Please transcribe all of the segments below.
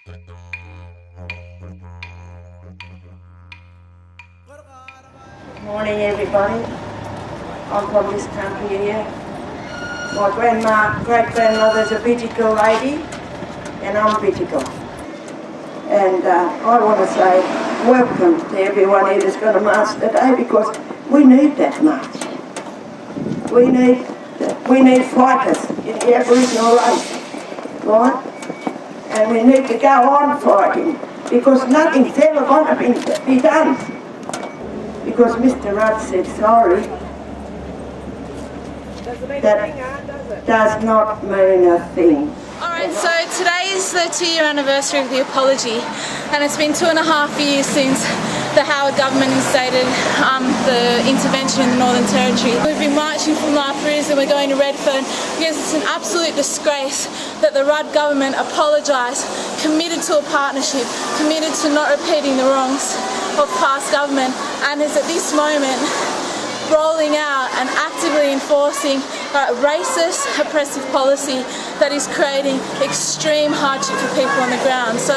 Morning, everybody. I'm from this country here. My great-grandmother's a Bidjigal lady, and I'm Bidjigal. And I want to say welcome to everyone here that's got a march today, because we need that march. We need fighters in the Aboriginal race, right? And we need to go on fighting, because nothing's ever going to be done. Because Mr. Rudd said sorry, that does not mean a thing. Alright, so today is the 2-year anniversary of the apology, and it's been 2.5 years since the Howard government instated the intervention in the Northern Territory. We've been marching from La Perouse and we're going to Redfern because it's an absolute disgrace that the Rudd government apologised, committed to a partnership, committed to not repeating the wrongs of past government, and is at this moment rolling out and actively enforcing a racist, oppressive policy that is creating extreme hardship for people on the ground. So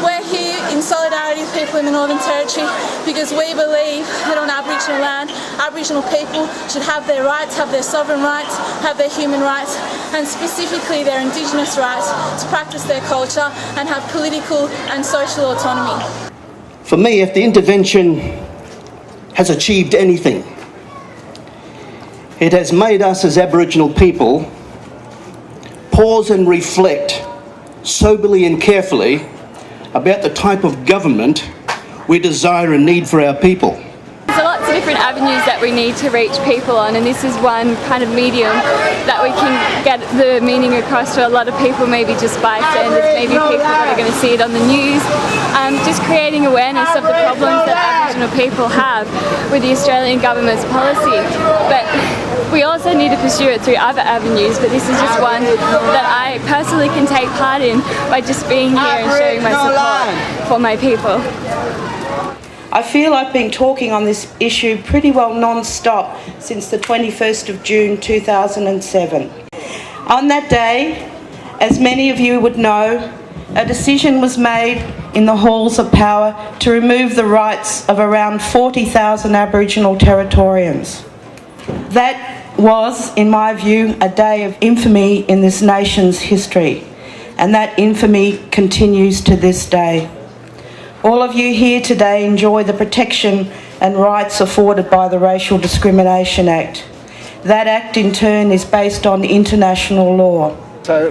we're here in solidarity with people in the Northern Territory because we believe that on Aboriginal land, Aboriginal people should have their rights, have their sovereign rights, have their human rights, and specifically their Indigenous rights to practice their culture and have political and social autonomy. For me, if the intervention has achieved anything, it has made us as Aboriginal people pause and reflect soberly and carefully about the type of government we desire and need for our people. There's lots of different avenues that we need to reach people on, and this is one kind of medium that we can get the meaning across to a lot of people, maybe just bystanders, maybe people that are going to see it on the news. Just creating awareness of the problems that Aboriginal people have with the Australian government's policy. But we also need to pursue it through other avenues, but this is just one that I personally can take part in by just being here and showing my support for my people. I feel I've been talking on this issue pretty well non-stop since the 21st of June 2007. On that day, as many of you would know, a decision was made in the halls of power to remove the rights of around 40,000 Aboriginal Territorians. That was, in my view, a day of infamy in this nation's history, and that infamy continues to this day. All of you here today enjoy the protection and rights afforded by the Racial Discrimination Act. That Act in turn is based on international law. So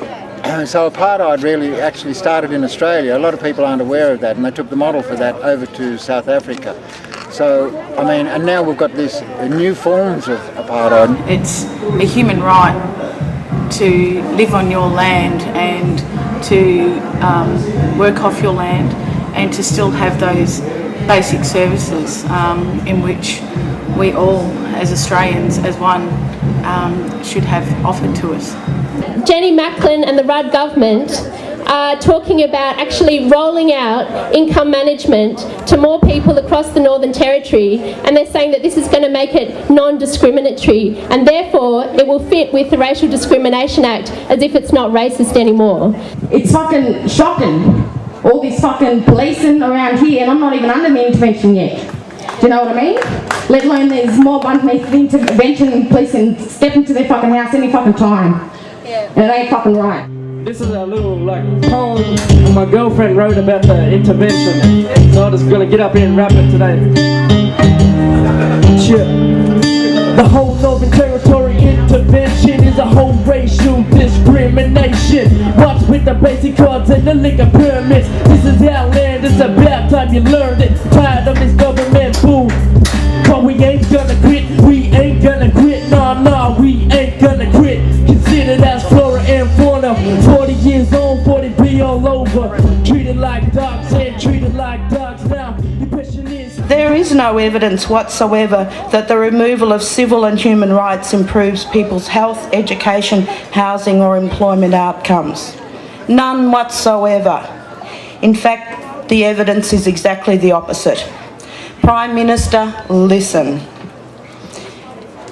apartheid really actually started in Australia. A lot of people aren't aware of that, and they took the model for that over to South Africa. So, I mean, and now we've got these new forms of apartheid. It's a human right to live on your land and to work off your land and to still have those basic services in which we all, as Australians, as one, should have offered to us. Jenny Macklin and the Rudd government are talking about actually rolling out income management to more people across the Northern Territory, and they're saying that this is going to make it non-discriminatory, and therefore it will fit with the Racial Discrimination Act as if it's not racist anymore. It's fucking shocking, all this fucking policing around here, and I'm not even under the intervention yet. Do you know what I mean? Let alone there's more underneath the intervention and policing step into their fucking house any fucking time. Yeah. And it ain't fucking right. This is a little poem my girlfriend wrote about the intervention, so I'm just gonna get up here and rap it today. The whole Northern Territory intervention is a whole racial discrimination. Watch with the basic cards and the liquor pyramids. This is our land, it's about time you learned it. Tired of this government fool, but we ain't gonna quit, we ain't gonna quit, nah, we ain't gonna quit. Considered as flora and fauna, 40 years old, 40B all over. Treated like dogs and treated like dogs now. The question is, there is no evidence whatsoever that the removal of civil and human rights improves people's health, education, housing or employment outcomes. None whatsoever. In fact, the evidence is exactly the opposite. Prime Minister, listen.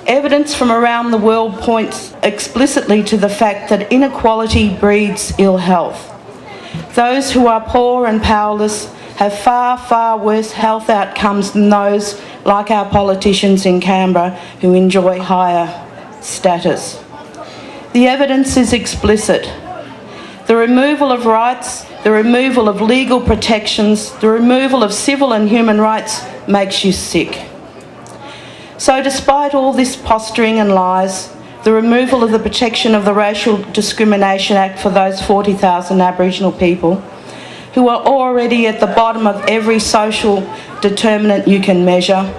Evidence from around the world points explicitly to the fact that inequality breeds ill health. Those who are poor and powerless have far, far worse health outcomes than those like our politicians in Canberra who enjoy higher status. The evidence is explicit. The removal of rights, the removal of legal protections, the removal of civil and human rights makes you sick. So despite all this posturing and lies, the removal of the protection of the Racial Discrimination Act for those 40,000 Aboriginal people who are already at the bottom of every social determinant you can measure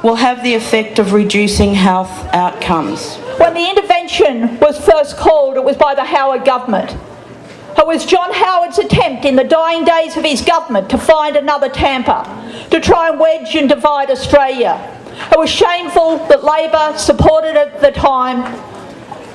will have the effect of reducing health outcomes. When the intervention was first called, it was by the Howard government. It was John Howard's attempt in the dying days of his government to find another Tampa, to try and wedge and divide Australia. It was shameful that Labor supported it at the time,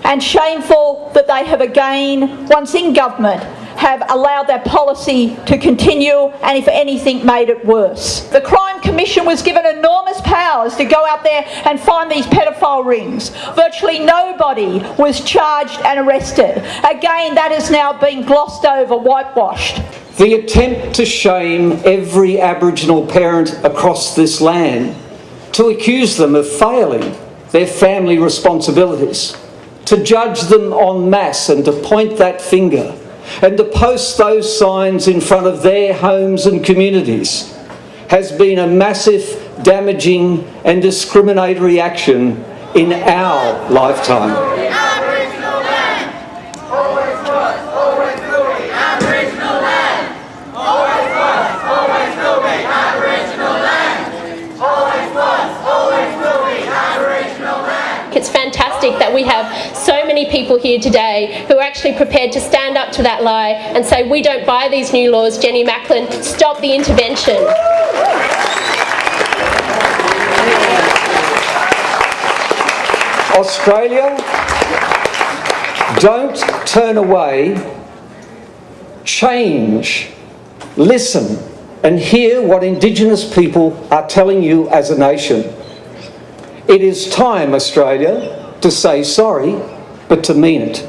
and shameful that they have again, once in government, have allowed that policy to continue and, if anything, made it worse. The Crime Commission was given enormous powers to go out there and find these pedophile rings. Virtually nobody was charged and arrested. Again, that has now been glossed over, whitewashed. The attempt to shame every Aboriginal parent across this land, to accuse them of failing their family responsibilities, to judge them en masse and to point that finger, and to post those signs in front of their homes and communities has been a massive, damaging and discriminatory action in our lifetime. Aboriginal land, always was, always will be. Aboriginal land, always was, always will be. Aboriginal land, always was, always will be. Aboriginal land. It's fantastic that we have so many people here today who are actually prepared to stand up to that lie and say, we don't buy these new laws. Jenny Macklin, stop the intervention. Australia, don't turn away, change, listen and hear what Indigenous people are telling you as a nation. It is time, Australia, to say sorry, but to mean it.